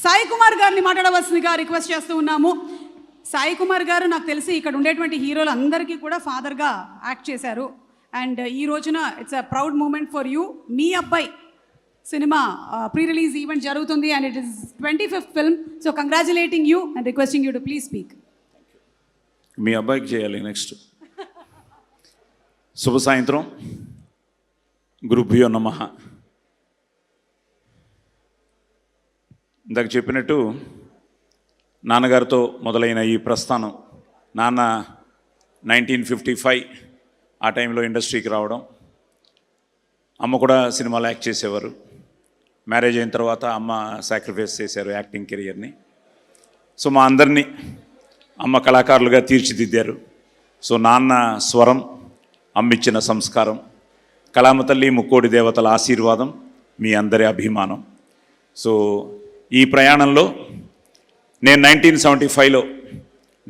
సాయి కుమార్ గారిని మాట్లాడవలసిందిగా రిక్వెస్ట్ చేస్తూ ఉన్నాము. సాయి కుమార్ గారు నాకు తెలిసి ఇక్కడ ఉండేటువంటి హీరోలు అందరికీ కూడా ఫాదర్గా యాక్ట్ చేశారు. అండ్ ఈ రోజున it's a proud moment for you. మీ అబ్బాయి సినిమా ప్రీ రిలీజ్ ఈవెంట్ జరుగుతుంది and it is 25th film. So congratulating you and requesting you to please speak. మీ అబ్బాయికి చేయాలి నెక్స్ట్. శుభ సాయంత్రం. గురుభ్యో నమః. ఇందాక చెప్పినట్టు నాన్నగారితో మొదలైన ఈ ప్రస్థానం, నాన్న 1955 ఆ టైంలో ఇండస్ట్రీకి రావడం, అమ్మ కూడా సినిమాలో యాక్ట్ చేసేవారు. మ్యారేజ్ అయిన తర్వాత అమ్మ సాక్రిఫైస్ చేశారు యాక్టింగ్ కెరియర్ని. సో మా అందరినీ అమ్మ కళాకారులుగా తీర్చిదిద్దారు. సో నాన్న స్వరం, అమ్మిచ్చిన సంస్కారం, కళామ తల్లి ముక్కోడి దేవతల ఆశీర్వాదం, మీ అందరి అభిమానం. సో ఈ ప్రయాణంలో నేను 1975లో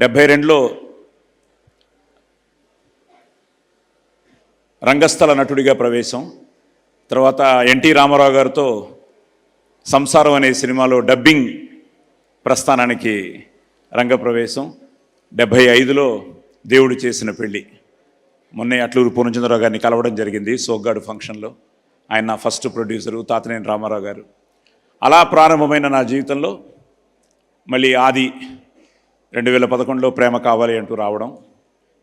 72లో రంగస్థల నటుడిగా ప్రవేశం. తర్వాత ఎన్టీ రామారావు గారితో సంసారం అనే సినిమాలో డబ్బింగ్ ప్రస్థానానికి రంగప్రవేశం. 75లో దేవుడు చేసిన పెళ్ళి. మొన్నే అట్లూరు పూర్ణచంద్రరావు గారిని కలవడం జరిగింది సోగ్గాడు ఫంక్షన్లో. ఆయన నా ఫస్ట్ ప్రొడ్యూసరు, తాతనేని రామారావు గారు. అలా ప్రారంభమైన నా జీవితంలో మళ్ళీ ఆది 2011లో ప్రేమ కావాలి అంటూ రావడం,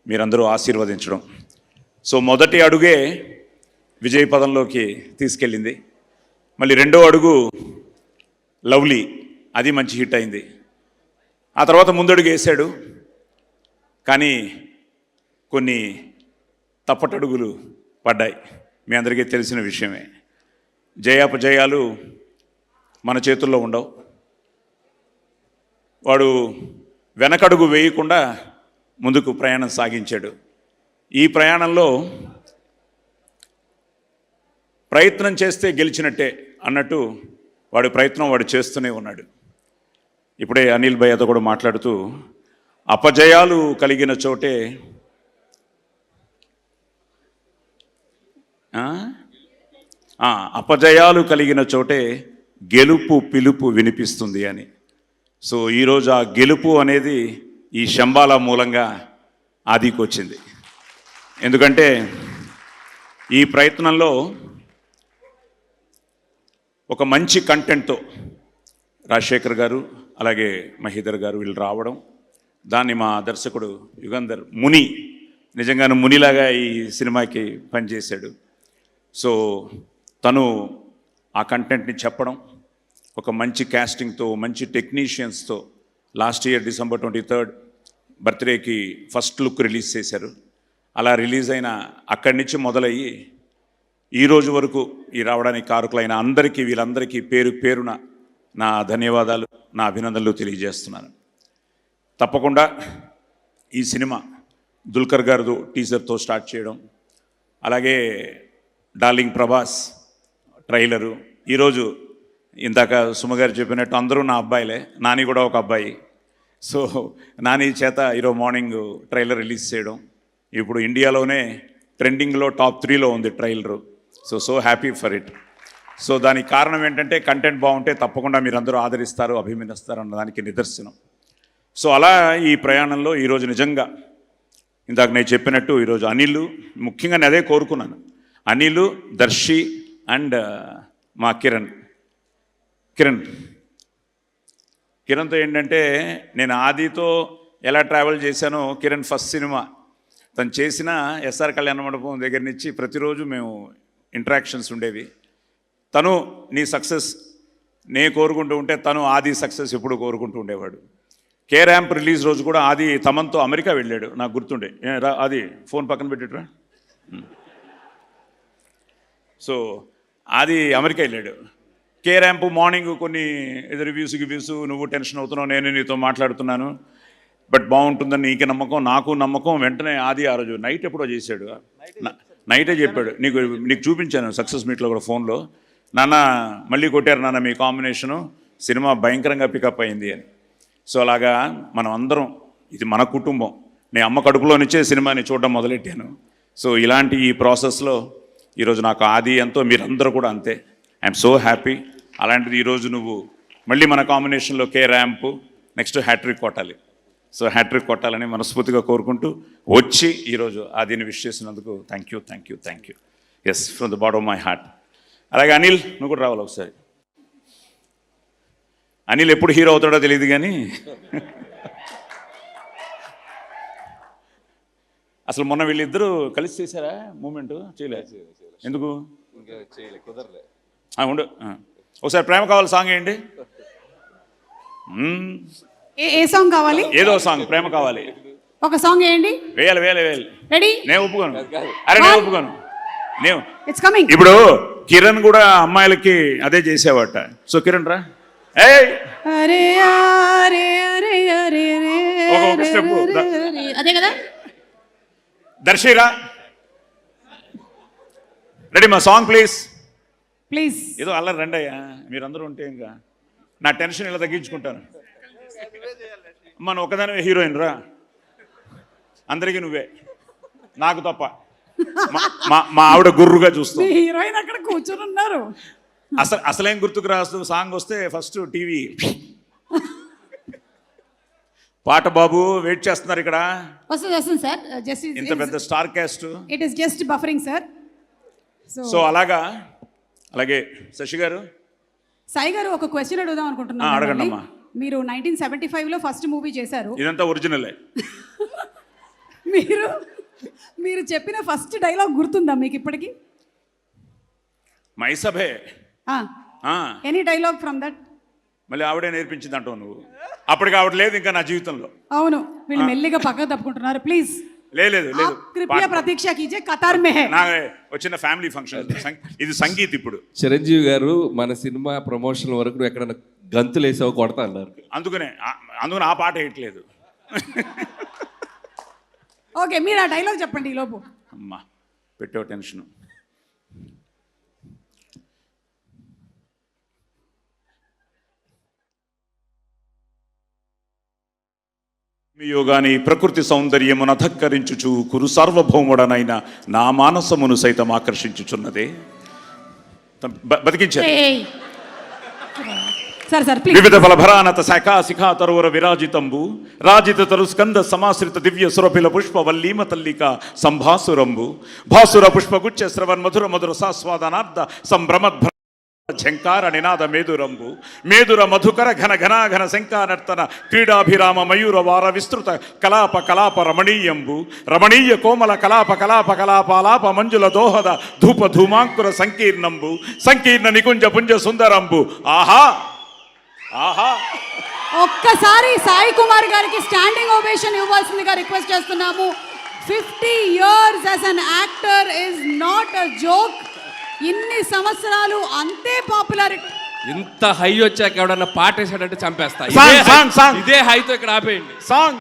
మీరందరూ ఆశీర్వదించడం. సో మొదటి అడుగే విజయ పదంలోకి తీసుకెళ్ళింది. మళ్ళీ రెండో అడుగు లవ్లీ, అది మంచి హిట్ అయింది. ఆ తర్వాత ముందడుగు వేశాడు, కానీ కొన్ని తప్పటడుగులు పడ్డాయి. మీ అందరికీ తెలిసిన విషయమే. జయాపజయాలు మన చేతుల్లో ఉండవు. వాడు వెనకడుగు వేయకుండా ముందుకు ప్రయాణం సాగించాడు. ఈ ప్రయాణంలో ప్రయత్నం చేస్తే గెలిచినట్టే అన్నట్టు వాడి ప్రయత్నం వాడు చేస్తూనే ఉన్నాడు. ఇప్పుడే అనిల్ భయ్యతో కూడా మాట్లాడుతూ, అపజయాలు కలిగిన చోటే అపజయాలు కలిగిన చోటే గెలుపు పిలుపు వినిపిస్తుంది అని. సో ఈరోజు ఆ గెలుపు అనేది ఈ శంబాల మూలంగా ఆదికి వచ్చింది. ఎందుకంటే ఈ ప్రయత్నంలో ఒక మంచి కంటెంట్తో రాజశేఖర్ గారు అలాగే మహీధర్ గారు వీళ్ళు రావడం, దాన్ని మా దర్శకుడు యుగంధర్ ముని నిజంగానే మునిలాగా ఈ సినిమాకి పనిచేశాడు. సో తను ఆ కంటెంట్ని చెప్పడం, ఒక మంచి క్యాస్టింగ్తో, మంచి టెక్నీషియన్స్తో లాస్ట్ ఇయర్ December 23 బర్త్డేకి ఫస్ట్ లుక్ రిలీజ్ చేశారు. అలా రిలీజ్ అయిన అక్కడి నుంచి మొదలయ్యి ఈ రోజు వరకు ఈ రావడానికి కారకులైన అందరికీ, వీళ్ళందరికీ పేరు పేరున నా ధన్యవాదాలు, నా అభినందనలు తెలియజేస్తున్నాను. తప్పకుండా ఈ సినిమా దుల్కర్ గారు టీజర్తో స్టార్ట్ చేయడం, అలాగే డార్లింగ్ ప్రభాస్ ట్రైలరు, ఈరోజు ఇందాక సుమగారు చెప్పినట్టు అందరూ నా అబ్బాయిలే, నాని కూడా ఒక అబ్బాయి. సో నాని చేత ఈరోజు మార్నింగ్ ట్రైలర్ రిలీజ్ చేయడం, ఇప్పుడు ఇండియాలోనే ట్రెండింగ్లో టాప్ 3లో ఉంది trailer. So happy for it. So దానికి కారణం ఏంటంటే కంటెంట్ బాగుంటే తప్పకుండా మీరందరూ ఆదరిస్తారు, అభిమానిస్తారు అన్నదానికి నిదర్శనం. సో అలా ఈ ప్రయాణంలో ఈరోజు నిజంగా ఇందాక నేను చెప్పినట్టు ఈరోజు అనిల్, ముఖ్యంగా నేను అదే కోరుకున్నాను, అనిల్, దర్శి అండ్ మా కిరణ్తో ఏంటంటే నేను ఆదితో ఎలా ట్రావెల్ చేశానో, కిరణ్ ఫస్ట్ సినిమా తను చేసిన ఎస్ఆర్ కళ్యాణ మండపం దగ్గర నుంచి ప్రతిరోజు మేము ఇంటరాక్షన్స్ ఉండేవి. తను నీ సక్సెస్ నే కోరుకుంటూ ఉంటే తను ఆది సక్సెస్ ఎప్పుడు కోరుకుంటూ ఉండేవాడు. కే ర్యాంప్ రిలీజ్ రోజు కూడా ఆది తమన్తో అమెరికా వెళ్ళాడు, నాకు గుర్తుండే. అది ఫోన్ పక్కన పెట్టేట్రా. సో ఆది అమెరికా వెళ్ళాడు. కే ర్యాంప్ మార్నింగ్ కొన్ని ఏదో రివ్యూస్ నువ్వు టెన్షన్ అవుతున్నావు, నేను నీతో మాట్లాడుతున్నాను, బట్ బాగుంటుందని నీకే నమ్మకం, నాకు నమ్మకం. వెంటనే ఆది ఆ రోజు నైట్ ఎప్పుడో చేశాడు, నైటే చెప్పాడు, నీకు చూపించాను సక్సెస్ మీట్లో కూడా ఫోన్లో, నాన్న మళ్ళీ కొట్టారు నాన్న మీ కాంబినేషను, సినిమా భయంకరంగా పికప్ అయింది అని. సో అలాగా మనం అందరం, ఇది మన కుటుంబం, నేను అమ్మ కడుపులో నుంచే సినిమాని చూడడం మొదలెట్టాను. సో ఇలాంటి ఈ ప్రాసెస్లో ఈరోజు నాకు ఆది ఎంతో, మీరందరూ కూడా అంతే. I'm so happy. అలాంటిది ఈరోజు నువ్వు మళ్ళీ మన కాంబినేషన్లో కే ర్యాంపు, నెక్స్ట్ హ్యాట్రిక్ కొట్టాలి. సో హ్యాట్రిక్ కొట్టాలని మనస్ఫూర్తిగా కోరుకుంటూ వచ్చి ఈరోజు దీన్ని విష్ చేసినందుకు thank you. Yes, from the bottom of my heart. అలాగే అనిల్, నువ్వు కూడా రావాలి ఒకసారి. అనిల్ ఎప్పుడు హీరో అవుతాడో తెలియదు కానీ అసలు మొన్న వీళ్ళిద్దరూ కలిసి చేశారా మూమెంట్? చేయలేదు. ఎందుకు? ఉండు, ఒకసారి ప్రేమ కావాలి సాంగ్ వేయండి. ఏ సాంగ్ కావాలి? ఏదో సాంగ్, ప్రేమ కావాలి ఒక సాంగ్ వేయండి. వేయాలి. రెడీ? నేను ఒప్పుకోను. నేను ఒప్పుకోను. It's coming. ఇప్పుడు కిరణ్ కూడా అమ్మాయిలకి అదే చేసేవాట. సో కిరణ్ రా, ఒక స్టెప్ అదే కదా. దర్శిరా, రెడీ మా సాంగ్ ప్లీజ్. ఏదో అల్లరి రండి అయ్యా, మీరందరూ ఉంటే ఇంకా నా టెన్షన్ ఇలా తగ్గించుకుంటాను. మన ఒకదానివే హీరోయిన్ రా, అందరికీ నువ్వే, నాకు తప్ప. మా ఆవిడ గుర్రుగా చూస్తాం. హీరోయిన్ అక్కడ కూర్చొని ఉన్నారు. అసలేం గుర్తుకు రాస్తూ సాంగ్ వస్తే ఫస్ట్ టీవీ పాట. బాబు వెయిట్ చేస్తున్నారు ఇక్కడ. వస్తుంది సార్. జస్ట్ ఇంత పెద్ద star cast. It is just buffering sir. So అలాగే శశి గారు, సాయి గారు ఒక క్వశ్చన్ అడుగుదాం అనుకుంటున్నాను. అడగండి అమ్మా. మీరు 1975లో ఫస్ట్ మూవీ చేశారు. ఇదంతా ఒరిజినలే. మీరు చెప్పిన ఫస్ట్ డైలాగ్ గుర్తుందా మీకు ఇప్పటికి? మైసభే. Any dialogue from that? మళ్ళీ ఆవిడే నేర్పించింది అంటావు నువ్వు. అప్పటికి ఆవిడ లేదు ఇంకా నా జీవితంలో. అవును, వీళ్ళు మెల్లిగా పక్కకు తప్పుకుంటున్నారు. ప్లీజ్ లేదు కృపయా ప్రతీక్ష కీజే, కతార్ మే హై. వచ్చిన ఫ్యామిలీ ఫంక్షన్ ఇది సంగీత్. ఇప్పుడు చిరంజీవి గారు మన సినిమా ప్రమోషన్ వరకు ఎక్కడన్నా గంతులు వేసావు కొడతా అన్నారు. అందుకనే ఆ పాట వేయట్లేదు. ఓకే, మీరు ఆ డైలాగ్ చెప్పండి ఈలోపు. అమ్మా పెట్టావు టెన్షన్. యోగాని ప్రకృతి సౌందర్యమును అధక్కరించుచు కురు సార్వభౌముడనైన నా మానసమును సైతం ఆకర్షించుచున్నదే. బతికించారు. వివిధ ఫలభరానత శాఖా శిఖా తరువర విరాజితంబు రాజిత తరు స్కంద సమాశ్రిత దివ్య సురభిల పుష్ప వల్లీమ తల్లిక సంభాసురంబు భాసుర పుష్పగుచ్చ శ్రవన్ మధుర మధుర సాస్వాదనార్థ సంభ్రమద్భ ఝంకార నినాద మేదురంబు మేదుర మధుకర ఘన ఘనాఘన శంకానర్తన క్రీడాభిరామ మయూర వార విస్తృత కలాప రమణీయంబు రమణీయ కోమల కలాప మంజుల దోహద ధూప ధూమాంకుర సంకీర్ణ నికుంజ పుంజ సుందరంబు. ఆహా. ఒక్కసారి సాయి కుమార్ గారికి స్టాండింగ్ ఓవేషన్ ఇవ్వాల్సిందిగా రిక్వెస్ట్ చేస్తున్నాము. 50 years as an actor is not a joke. ఇన్ని సంవత్సరాలు అంతే పాపులారిటీ. ఇంత హై వచ్చాక ఎవడన్నా పాట వేసాడంటే చంపేస్తా. ఇదే హైతో ఇక్కడ ఆపేయండి సాంగ్.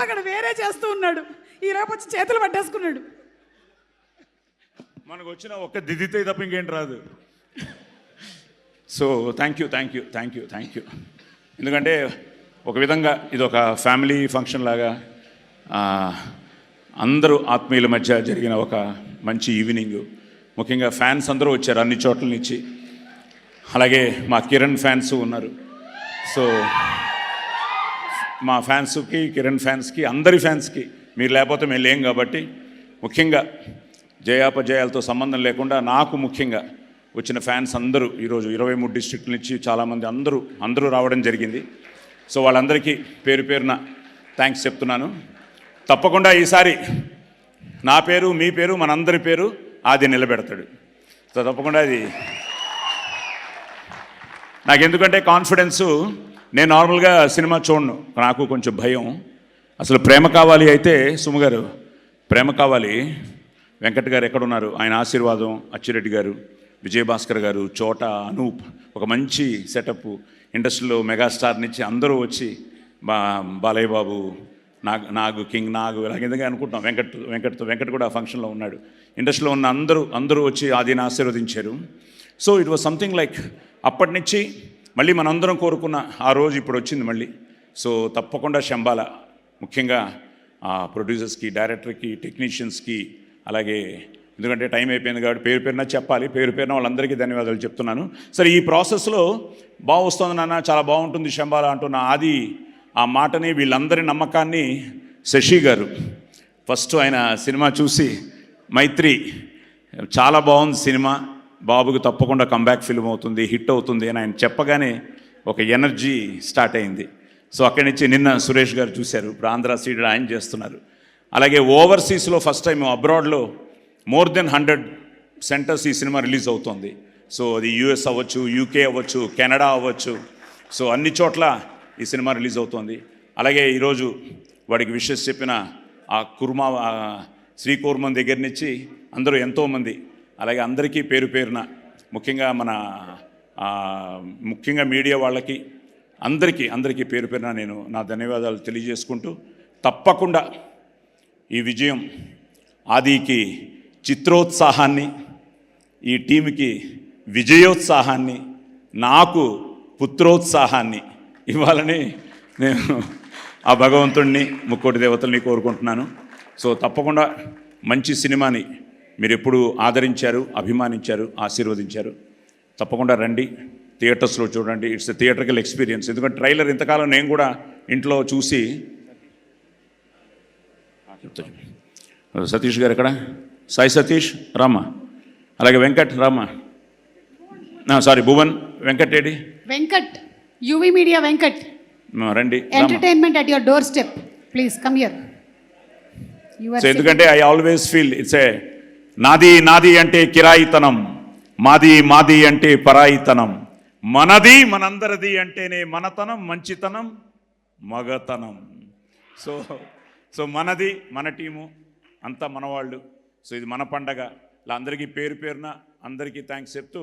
అక్కడ వేరే చేస్తూ ఉన్నాడు, ఈరోజు వచ్చి చేతులు పట్టేసుకున్నాడు. మనకు వచ్చిన ఒక్క దిదితే తప్ప ఇంకేంటి రాదు. So thank you. ఎందుకంటే ఒక విధంగా ఇది ఒక ఫ్యామిలీ ఫంక్షన్ లాగా అందరూ ఆత్మీయుల మధ్య జరిగిన ఒక మంచి ఈవినింగ్. ముఖ్యంగా ఫ్యాన్స్ అందరూ వచ్చారు అన్ని చోట్ల నుంచి. అలాగే మా కిరణ్ ఫ్యాన్స్ ఉన్నారు. సో మా ఫ్యాన్స్కి, కిరణ్ ఫ్యాన్స్కి, అందరి ఫ్యాన్స్కి మీరు లేకపోతే మేము లేం కాబట్టి, ముఖ్యంగా జయాపజయాలతో సంబంధం లేకుండా నాకు ముఖ్యంగా వచ్చిన ఫ్యాన్స్ అందరూ ఈరోజు 23 డిస్ట్రిక్ట్ల నుంచి చాలామంది అందరూ రావడం జరిగింది. సో వాళ్ళందరికీ పేరు పేరున థ్యాంక్స్ చెప్తున్నాను. తప్పకుండా ఈసారి నా పేరు, మీ పేరు, మనందరి పేరు ఆది నిలబెడతాడు. సో తప్పకుండా అది నాకెందుకంటే కాన్ఫిడెన్సు, నేను నార్మల్గా సినిమా చూడను, నాకు కొంచెం భయం. అసలు ప్రేమ కావాలి అయితే సుమ గారు, ప్రేమ కావాలి వెంకట్ గారు ఎక్కడున్నారు, ఆయన ఆశీర్వాదం, అచ్చిరెడ్డి గారు, విజయభాస్కర్ గారు, చోట, అనూప్, ఒక మంచి సెటప్, ఇండస్ట్రీలో మెగాస్టార్ నుంచి అందరూ వచ్చి బాలయ్య బాబు, నాగు కింగ్ నాగు ఇలాగేందుగా అనుకుంటున్నాం. వెంకట్ కూడా ఆ ఫంక్షన్లో ఉన్నాడు. ఇండస్ట్రీలో ఉన్న అందరూ వచ్చి ఆదిని ఆశీర్వదించారు. So it was something like, అప్పటి నుంచి మళ్ళీ మనందరం కోరుకున్న ఆ రోజు ఇప్పుడు వచ్చింది మళ్ళీ. సో తప్పకుండా శంబాల, ముఖ్యంగా ప్రొడ్యూసర్స్కి, డైరెక్టర్కి, టెక్నీషియన్స్కి, అలాగే ఎందుకంటే టైం అయిపోయింది కాబట్టి పేరు పేరున చెప్పాలి, పేరు పేరున వాళ్ళందరికీ ధన్యవాదాలు చెప్తున్నాను. సరే, ఈ ప్రాసెస్లో బాగా వస్తుంది నాన్న, చాలా బాగుంటుంది శంబాల అంటున్న ఆది ఆ మాటని, వీళ్ళందరి నమ్మకాన్ని శశి గారు ఫస్ట్ ఆయన సినిమా చూసి, మైత్రి చాలా బాగుంది సినిమా, బాబుకి తప్పకుండా కంబ్యాక్ ఫిల్మ్ అవుతుంది, హిట్ అవుతుంది అని ఆయన చెప్పగానే ఒక ఎనర్జీ స్టార్ట్ అయింది. సో అక్కడి నుంచి నిన్న సురేష్ గారు చూశారు, ఇప్పుడు ఆంధ్ర సీడ్ ఆయన చేస్తున్నారు. అలాగే ఓవర్సీస్లో ఫస్ట్ టైం అబ్రాడ్లో మోర్ దెన్ 100 సెంటర్స్ ఈ సినిమా రిలీజ్ అవుతుంది. సో అది యూఎస్ అవ్వచ్చు, యూకే అవ్వచ్చు, కెనడా అవ్వచ్చు, సో అన్ని చోట్ల ఈ సినిమా రిలీజ్ అవుతుంది. అలాగే ఈరోజు వాడికి విషెస్ చెప్పిన ఆ శ్రీకూర్మం దగ్గర నుంచి అందరూ ఎంతోమంది, అలాగే అందరికీ పేరు పేరున, ముఖ్యంగా ముఖ్యంగా మీడియా వాళ్ళకి అందరికీ పేరు పేరున నేను నా ధన్యవాదాలు తెలియజేసుకుంటూ, తప్పకుండా ఈ విజయం ఆదికి చిత్రోత్సాహాన్ని, ఈ టీంకి విజయోత్సాహాన్ని, నాకు పుత్రోత్సాహాన్ని ఇవ్వాలని నేను ఆ భగవంతుడిని, ముక్కోటి దేవతల్ని కోరుకుంటున్నాను. సో తప్పకుండా మంచి సినిమాని మీరు ఎప్పుడు ఆదరించారు, అభిమానించారు, ఆశీర్వదించారు. తప్పకుండా రండి, థియేటర్స్లో చూడండి. It's a theatrical experience. ఎందుకంటే ట్రైలర్ ఇంతకాలం నేను కూడా ఇంట్లో చూసి, సతీష్ గారు ఎక్కడ, సాయి సతీష్ రామా, అలాగే Venkat Rama, sorry Bhuvan, Venkat AD, Venkat, UV media Venkat, రండి. Entertainment at your doorstep, please come here. So ఎందుకంటే I always feel it's a నాది అంటే కిరాయితనం, మాది అంటే పరాయితనం, మనది మనందరిది అంటేనే మనతనం, మంచితనం, మగతనం. సో మనది, మన టీము అంతా మనవాళ్ళు. సో ఇది మన పండగ. ఇలా అందరికీ పేరు పేరున అందరికీ థ్యాంక్స్ చెప్తూ,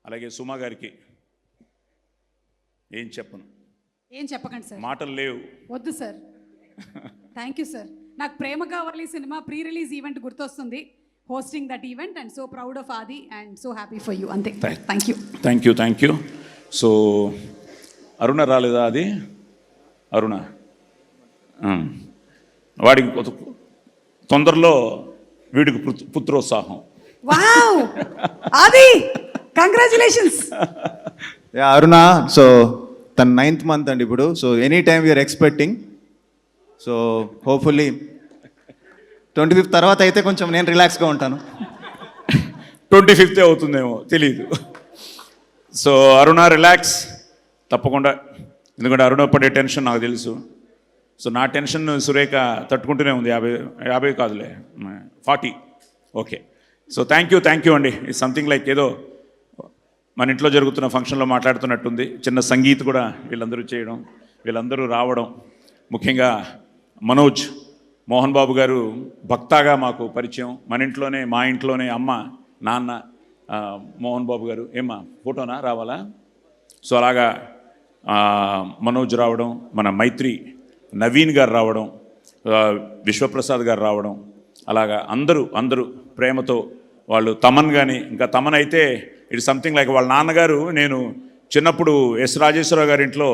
అలాగే సుమా గారికి ఏం చెప్పకండి సార్, మాటలు లేవు, వద్దు సార్. Thank you sir. నాకు ప్రేమ కావాలి సినిమా ప్రీ రిలీజ్ ఈవెంట్ గుర్తొస్తుంది, hosting that event, and so proud of Aadi and so happy for you. అంతే, థ్యాంక్ యూ. సో అరుణ రాలేదా? అది అరుణ, వాడికి తొందరలో వీడికి పుత్రోత్సాహం. Wow Aadi, congratulations. Aruna, so తన 9th month అండి ఇప్పుడు. So any time we're expecting. So hopefully 25th తర్వాత అయితే కొంచెం నేను రిలాక్స్గా ఉంటాను. 25th అవుతుందేమో తెలియదు. సో అరుణ రిలాక్స్ తప్పకుండా, ఎందుకంటే అరుణ పడే టెన్షన్ నాకు తెలుసు. సో నా టెన్షన్ సురేఖ తట్టుకుంటూనే ఉంది. 50 కాదులే, 40. ఓకే. సో థ్యాంక్ యూ అండి. ఇట్స్ సంథింగ్ లైక్ ఏదో మన ఇంట్లో జరుగుతున్న ఫంక్షన్లో మాట్లాడుతున్నట్టుంది. చిన్న సంగీత్ కూడా వీళ్ళందరూ చేయడం, వీళ్ళందరూ రావడం, ముఖ్యంగా మనోజ్ మోహన్ బాబు గారు భక్తాగా మాకు పరిచయం. మా ఇంట్లోనే అమ్మ, నాన్న, మోహన్ బాబు గారు. ఏమ్మా ఫోటోనా రావాలా? సో అలాగా మనోజ్ రావడం, మన మైత్రి నవీన్ గారు రావడం, విశ్వప్రసాద్ గారు రావడం, అలాగా అందరూ ప్రేమతో వాళ్ళు. తమన్ కానీ, ఇంకా తమన్ అయితే ఇట్ సంథింగ్ లైక్ వాళ్ళ నాన్నగారు. నేను చిన్నప్పుడు ఎస్ రాజేశ్వరరావు గారి ఇంట్లో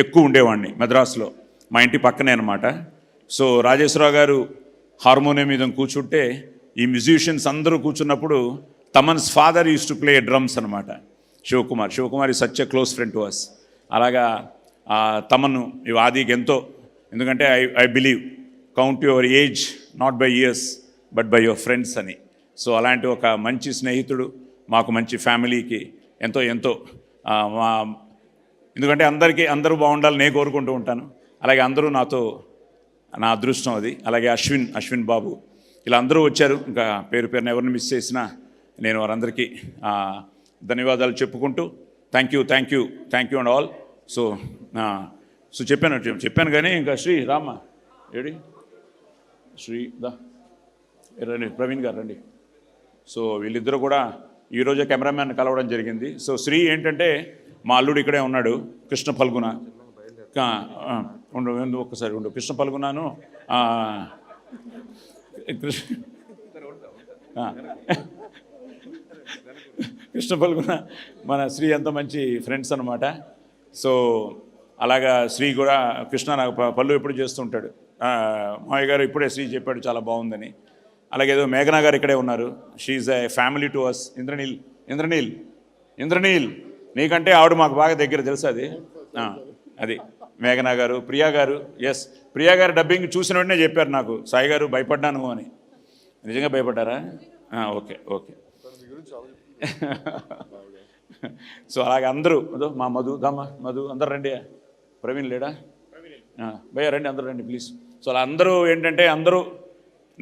ఎక్కువ ఉండేవాడిని, మద్రాసులో, మా ఇంటి పక్కనే అనమాట. సో రాజేశ్వరరావు గారు హార్మోనియం మీద కూర్చుంటే ఈ మ్యూజిషియన్స్ అందరూ కూర్చున్నప్పుడు Thaman's father use to play drums అనమాట, Shivakumar is such a close friend to us. అలాగా తమను ఈ ఆదికి ఎంతో, ఎందుకంటే I believe count your age not by years but by your friends అని. సో అలాంటి ఒక మంచి స్నేహితుడు మాకు, మంచి ఫ్యామిలీకి ఎంతో ఎంతో మా, ఎందుకంటే అందరూ బాగుండాలని నేను కోరుకుంటూ ఉంటాను. అలాగే అందరూ నాతో, నా అదృష్టం అది. అలాగే అశ్విన్ బాబు, ఇలా అందరూ వచ్చారు. ఇంకా పేరున ఎవరిని మిస్ చేసినా నేను వారందరికీ ధన్యవాదాలు చెప్పుకుంటూ thank you and all. So చెప్పాను కానీ ఇంకా శ్రీ రామ్మ ఏడి, శ్రీ రండి, ప్రవీణ్ గారు రండి. సో వీళ్ళిద్దరూ కూడా ఈరోజే కెమెరామ్యాన్ కలవడం జరిగింది. సో శ్రీ ఏంటంటే మా అల్లుడు ఇక్కడే ఉన్నాడు, కృష్ణ ఫల్గుణ. ఒక్కసారి ఉండు, కృష్ణ ఫల్గుణను కృష్ణ ఫల్గుణ మన శ్రీ అంత మంచి ఫ్రెండ్స్ అనమాట. సో అలాగా శ్రీ కూడా, కృష్ణ నాకు పళ్ళు ఎప్పుడు చేస్తుంటాడు. మావయ్య గారు ఇప్పుడే శ్రీ చెప్పాడు చాలా బాగుందని. అలాగే ఏదో మేఘనా గారు ఇక్కడే ఉన్నారు. She's a family to us. Indraneel నీకంటే ఆవిడ మాకు బాగా దగ్గర తెలుసు. అది మేఘనా గారు, ప్రియా గారు. ఎస్, ప్రియా గారు డబ్బింగ్ చూసిన వెంటనే చెప్పారు నాకు, సాయి గారు భయపడ్డాను అని. నిజంగా భయపడ్డారా? ఓకే. సో అలాగే అందరూ, మా మధు అందరు రండి. ప్రవీణ్ లేడా? భయ్యా రండి, అందరూ రండి ప్లీజ్. సో అలా అందరూ ఏంటంటే, అందరూ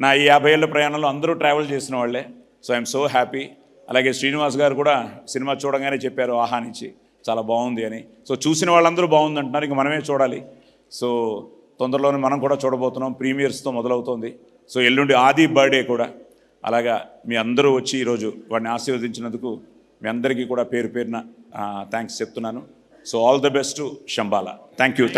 నా ఈ 50 ఏళ్ళ ప్రయాణంలో అందరూ ట్రావెల్ చేసిన వాళ్ళే. So I'm so happy. అలాగే శ్రీనివాస్ గారు కూడా సినిమా చూడగానే చెప్పారు ఆహానించి చాలా బాగుంది అని. సో చూసిన వాళ్ళందరూ బాగుంది అంటున్నారు, ఇంక మనమే చూడాలి. సో తొందరలోనే మనం కూడా చూడబోతున్నాం. ప్రీమియర్స్తో మొదలవుతోంది. సో ఎల్లుండి ఆది బర్త్డే కూడా. అలాగా మీ అందరూ వచ్చి ఈరోజు వాడిని ఆశీర్వదించినందుకు మీ అందరికీ కూడా పేరున థ్యాంక్స్ చెప్తున్నాను. So all the best to Shambhala. Thank you.